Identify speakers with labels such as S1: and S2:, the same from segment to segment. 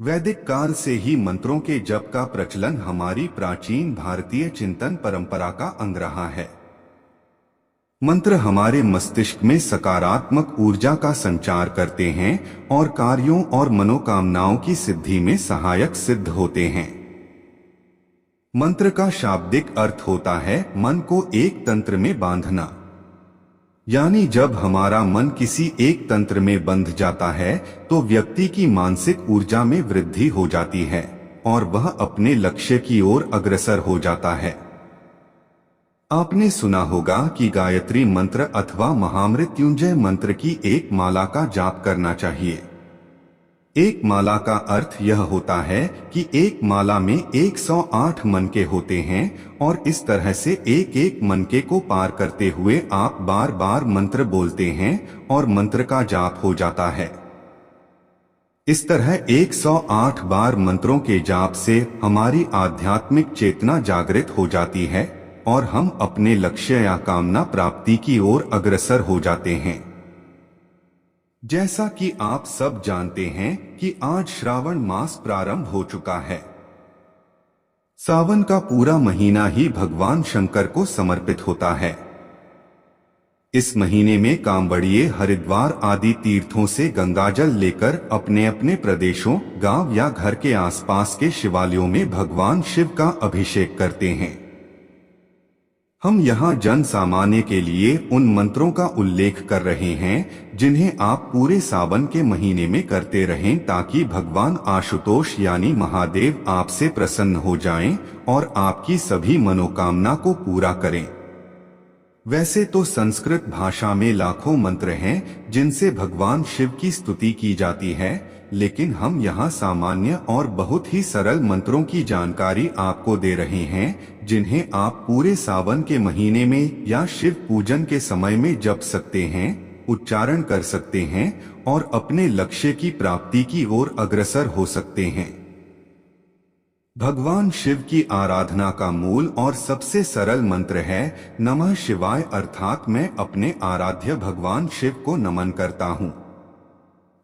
S1: वैदिक काल से ही मंत्रों के जप का प्रचलन हमारी प्राचीन भारतीय चिंतन परंपरा का अंग रहा है। मंत्र हमारे मस्तिष्क में सकारात्मक ऊर्जा का संचार करते हैं और कार्यों और मनोकामनाओं की सिद्धि में सहायक सिद्ध होते हैं। मंत्र का शाब्दिक अर्थ होता है मन को एक तंत्र में बांधना। यानी जब हमारा मन किसी एक तंत्र में बंध जाता है तो व्यक्ति की मानसिक ऊर्जा में वृद्धि हो जाती है और वह अपने लक्ष्य की ओर अग्रसर हो जाता है। आपने सुना होगा कि गायत्री मंत्र अथवा महामृत्युंजय मंत्र की एक माला का जाप करना चाहिए। एक माला का अर्थ यह होता है कि एक माला में 108 मनके होते हैं और इस तरह से एक एक मनके को पार करते हुए आप बार बार मंत्र बोलते हैं और मंत्र का जाप हो जाता है। इस तरह 108 बार मंत्रों के जाप से हमारी आध्यात्मिक चेतना जागृत हो जाती है और हम अपने लक्ष्य या कामना प्राप्ति की ओर अग्रसर हो जाते हैं। जैसा कि आप सब जानते हैं कि आज श्रावण मास प्रारंभ हो चुका है। सावन का पूरा महीना ही भगवान शंकर को समर्पित होता है। इस महीने में कांवड़िए हरिद्वार आदि तीर्थों से गंगाजल लेकर अपने अपने प्रदेशों, गांव या घर के आसपास के शिवालयों में भगवान शिव का अभिषेक करते हैं। हम यहाँ जन सामान्य के लिए उन मंत्रों का उल्लेख कर रहे हैं जिन्हें आप पूरे सावन के महीने में करते रहें ताकि भगवान आशुतोष यानी महादेव आपसे प्रसन्न हो जाएं और आपकी सभी मनोकामना को पूरा करें। वैसे तो संस्कृत भाषा में लाखों मंत्र हैं जिनसे भगवान शिव की स्तुति की जाती है, लेकिन हम यहाँ सामान्य और बहुत ही सरल मंत्रों की जानकारी आपको दे रहे हैं जिन्हें आप पूरे सावन के महीने में या शिव पूजन के समय में जप सकते हैं, उच्चारण कर सकते हैं और अपने लक्ष्य की प्राप्ति की ओर अग्रसर हो सकते हैं। भगवान शिव की आराधना का मूल और सबसे सरल मंत्र है नमः शिवाय, अर्थात मैं अपने आराध्य भगवान शिव को नमन करता हूँ।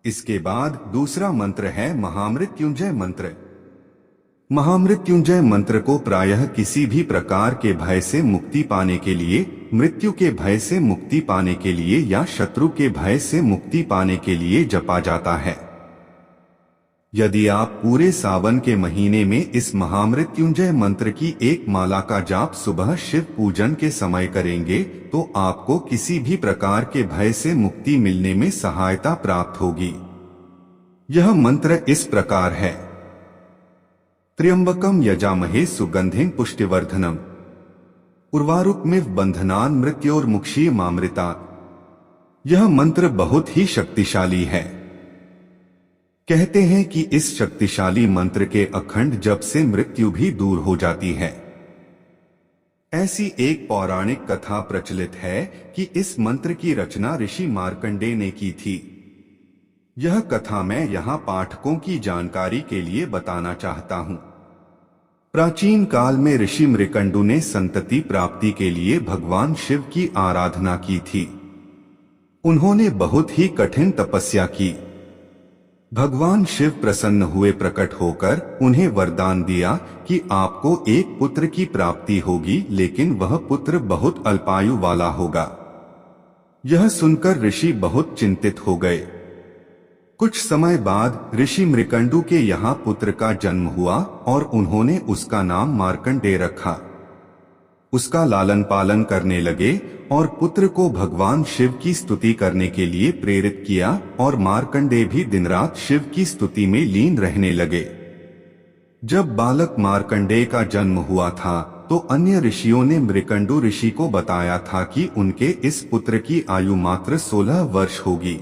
S1: इसके बाद दूसरा मंत्र है महामृत्युंजय मंत्र। महामृत्युंजय मंत्र को प्रायः किसी भी प्रकार के भय से मुक्ति पाने के लिए, मृत्यु के भय से मुक्ति पाने के लिए या शत्रु के भय से मुक्ति पाने के लिए जपा जाता है। यदि आप पूरे सावन के महीने में इस महामृत्युंजय मंत्र की एक माला का जाप सुबह शिव पूजन के समय करेंगे तो आपको किसी भी प्रकार के भय से मुक्ति मिलने में सहायता प्राप्त होगी। यह मंत्र इस प्रकार है। त्र्यंबकम यजामहे सुगंधिं पुष्टिवर्धनम उर्वारुकमिव बंधनान् मृत्योर्मुक्षीयमामृतात्। यह मंत्र बहुत ही शक्तिशाली है। कहते हैं कि इस शक्तिशाली मंत्र के अखंड जप से मृत्यु भी दूर हो जाती है। ऐसी एक पौराणिक कथा प्रचलित है कि इस मंत्र की रचना ऋषि मार्कंडेय ने की थी। यह कथा मैं यहाँ पाठकों की जानकारी के लिए बताना चाहता हूँ। प्राचीन काल में ऋषि मृकंडु ने संतति प्राप्ति के लिए भगवान शिव की आराधना की थी। उन्होंने बहुत ही कठिन तपस्या की। भगवान शिव प्रसन्न हुए, प्रकट होकर उन्हें वरदान दिया कि आपको एक पुत्र की प्राप्ति होगी, लेकिन वह पुत्र बहुत अल्पायु वाला होगा। यह सुनकर ऋषि बहुत चिंतित हो गए। कुछ समय बाद ऋषि मृकंडु के यहाँ पुत्र का जन्म हुआ और उन्होंने उसका नाम मार्कंडेय रखा। उसका लालन पालन करने लगे और पुत्र को भगवान शिव की स्तुति करने के लिए प्रेरित किया और मार्कंडेय भी दिन रात शिव की स्तुति में लीन रहने लगे। जब बालक मार्कंडेय का जन्म हुआ था तो अन्य ऋषियों ने मृकंडु ऋषि को बताया था कि उनके इस पुत्र की आयु मात्र 16 वर्ष होगी।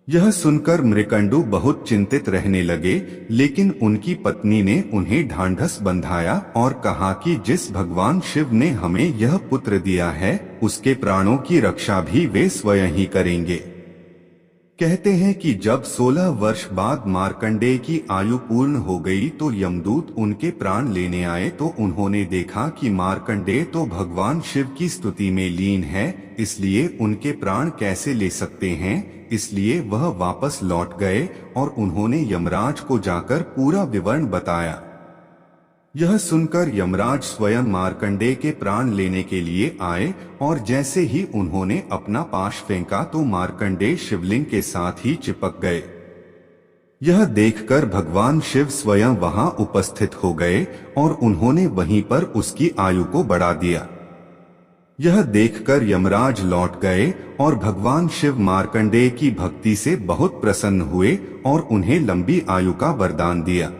S1: यह सुनकर मृकंडु बहुत चिंतित रहने लगे, लेकिन उनकी पत्नी ने उन्हें ढांढस बंधाया और कहा कि जिस भगवान शिव ने हमें यह पुत्र दिया है उसके प्राणों की रक्षा भी वे स्वयं ही करेंगे। कहते हैं कि जब 16 वर्ष बाद मार्कंडेय की आयु पूर्ण हो गई तो यमदूत उनके प्राण लेने आए तो उन्होंने देखा कि मार्कंडेय तो भगवान शिव की स्तुति में लीन है, इसलिए उनके प्राण कैसे ले सकते हैं। इसलिए वह वापस लौट गए और उन्होंने यमराज को जाकर पूरा विवरण बताया। यह सुनकर यमराज स्वयं मार्कंडेय के प्राण लेने के लिए आए और जैसे ही उन्होंने अपना पाश फेंका तो मार्कंडेय शिवलिंग के साथ ही चिपक गए। यह देखकर भगवान शिव स्वयं वहां उपस्थित हो गए और उन्होंने वहीं पर उसकी आयु को बढ़ा दिया। यह देखकर यमराज लौट गए और भगवान शिव मार्कंडेय की भक्ति से बहुत प्रसन्न हुए और उन्हें लंबी आयु का वरदान दिया।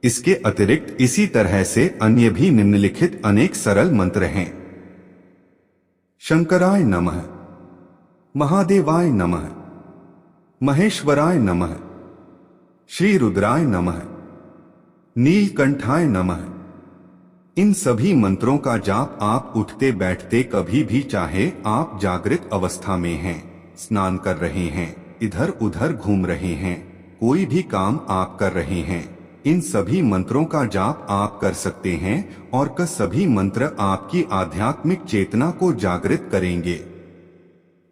S1: इसके अतिरिक्त इसी तरह से अन्य भी निम्नलिखित अनेक सरल मंत्र हैं। शंकराय नमः, महादेवाय नमः, महेश्वराय नमः, श्री रुद्राय नमः, नीलकंठाय नमः। इन सभी मंत्रों का जाप आप उठते बैठते कभी भी चाहे, आप जागृत अवस्था में हैं, स्नान कर रहे हैं, इधर उधर घूम रहे हैं, कोई भी काम आप कर रहे हैं, इन सभी मंत्रों का जाप आप कर सकते हैं और सभी मंत्र आपकी आध्यात्मिक चेतना को जागृत करेंगे।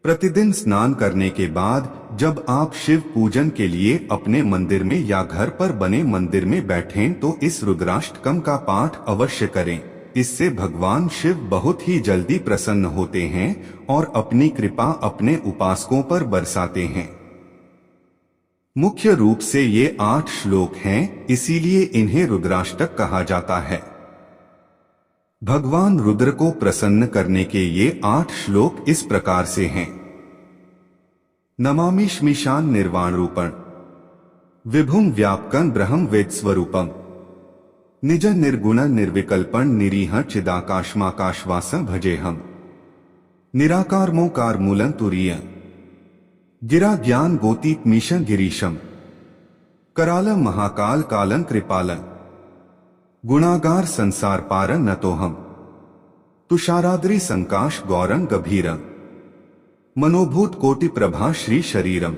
S1: प्रतिदिन स्नान करने के बाद जब आप शिव पूजन के लिए अपने मंदिर में या घर पर बने मंदिर में बैठें तो इस रुद्राष्टकम का पाठ अवश्य करें। इससे भगवान शिव बहुत ही जल्दी प्रसन्न होते हैं और अपनी कृपा अपने उपासकों पर बरसाते हैं। मुख्य रूप से ये 8 श्लोक हैं, इसीलिए इन्हें रुद्राष्टक कहा जाता है। भगवान रुद्र को प्रसन्न करने के ये 8 श्लोक इस प्रकार से हैं। नमामि श्मीशान निर्वाण रूपण, विभुम व्यापकं ब्रह्म वेद स्वरूपम, निज निर्गुण निर्विकल्पन निरीह चिदाकाशमाकाशवासं भजेहम, निराकार मोकार मूलं तुरीय, गिरा ज्ञान गोतीत मीशं गिरीशम, कराल महाकाल कालं कृपालं, गुणागार संसार पारं नतोहम, तुषाराद्रि संकाश गौरं गभीरं, मनोभूत कोटि प्रभा श्री शरीरम,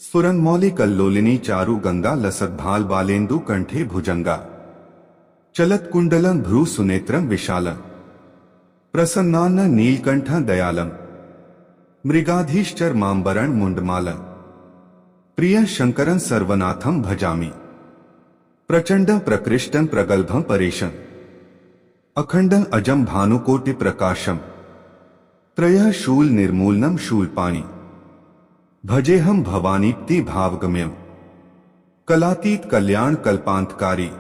S1: स्फुरन मौलि कल्लोलिनी चारु गंगा लसद्भाल बालेन्दु कंठे भुजंगा, चलत कुंडलं भ्रू सुनेत्रं विशालं, प्रसन्नान्न नीलकंठ दयालम, मृगाधीश्चर मांबरण मुंडमालं, प्रिय शंकरं सर्वनाथं भजामि, प्रचंड प्रकृष्टं प्रगल्भं परेशं, अखंडं अजं भानुकोटि प्रकाशं, त्रयः शूल निर्मूलनं शूलपाणि, भजेहं भवानीप्ति भावगम्यं, कलातीत कल्याण कल्पांतकारी,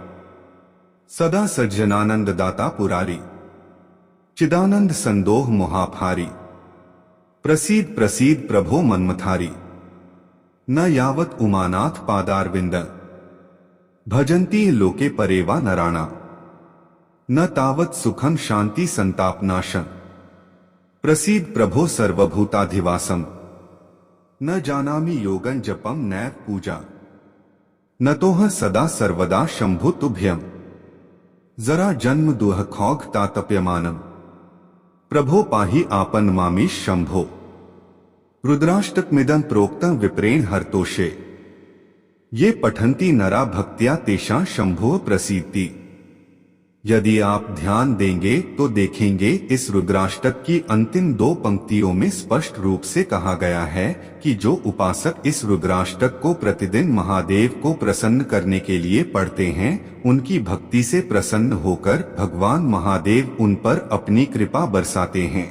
S1: सदा सज्जनानंद दाता पुरारी, चिदानंद संदोह मोहाफारी, प्रसीद प्रसीद प्रभो मन्मथारी, न यावत उमानाथ पादारविंद, भजन्ति लोके परेवा नराणा, न तावत सुखम शांति संतापनाशं, प्रसीद प्रभो सर्वभूताधिवासम, न जानामि योगं जपं नैव पूजा, नतोह सदा सर्वदा शंभु तुभ्यं, जरा जन्म दुह खौग तातप्यमानम, प्रभो पाहि आपन मामीश शंभो, रुद्राष्टकमिदं प्रोक्तं विप्रेण हर्तोषे, ये पठन्ति नरा भक्त्या तेषां शंभो प्रसीदति। यदि आप ध्यान देंगे तो देखेंगे इस रुद्राष्टक की अंतिम 2 पंक्तियों में स्पष्ट रूप से कहा गया है कि जो उपासक इस रुद्राष्टक को प्रतिदिन महादेव को प्रसन्न करने के लिए पढ़ते हैं, उनकी भक्ति से प्रसन्न होकर भगवान महादेव उन पर अपनी कृपा बरसाते हैं।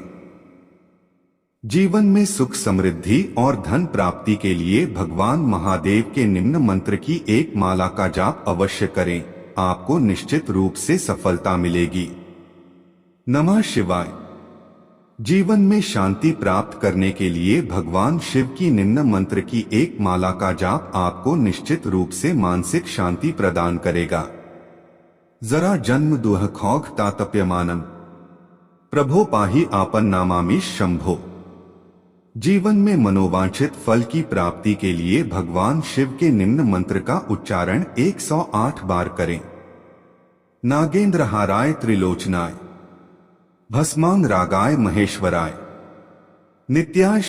S1: जीवन में सुख समृद्धि और धन प्राप्ति के लिए भगवान महादेव के निम्न मंत्र की एक माला का जाप अवश्य करें, आपको निश्चित रूप से सफलता मिलेगी। नमः शिवाय। जीवन में शांति प्राप्त करने के लिए भगवान शिव की निम्न मंत्र की एक माला का जाप आपको निश्चित रूप से मानसिक शांति प्रदान करेगा। जरा जन्म दुह खौग तातप्यमानम, प्रभो पाहि आपन नामामि शंभो। जीवन में मनोवांछित फल की प्राप्ति के लिए भगवान शिव के निम्न मंत्र का उच्चारण 108 बार करें। नागेंद्रहाराय त्रिलोचनाय, भस्मांग रागाय महेश्वराय, नित्याय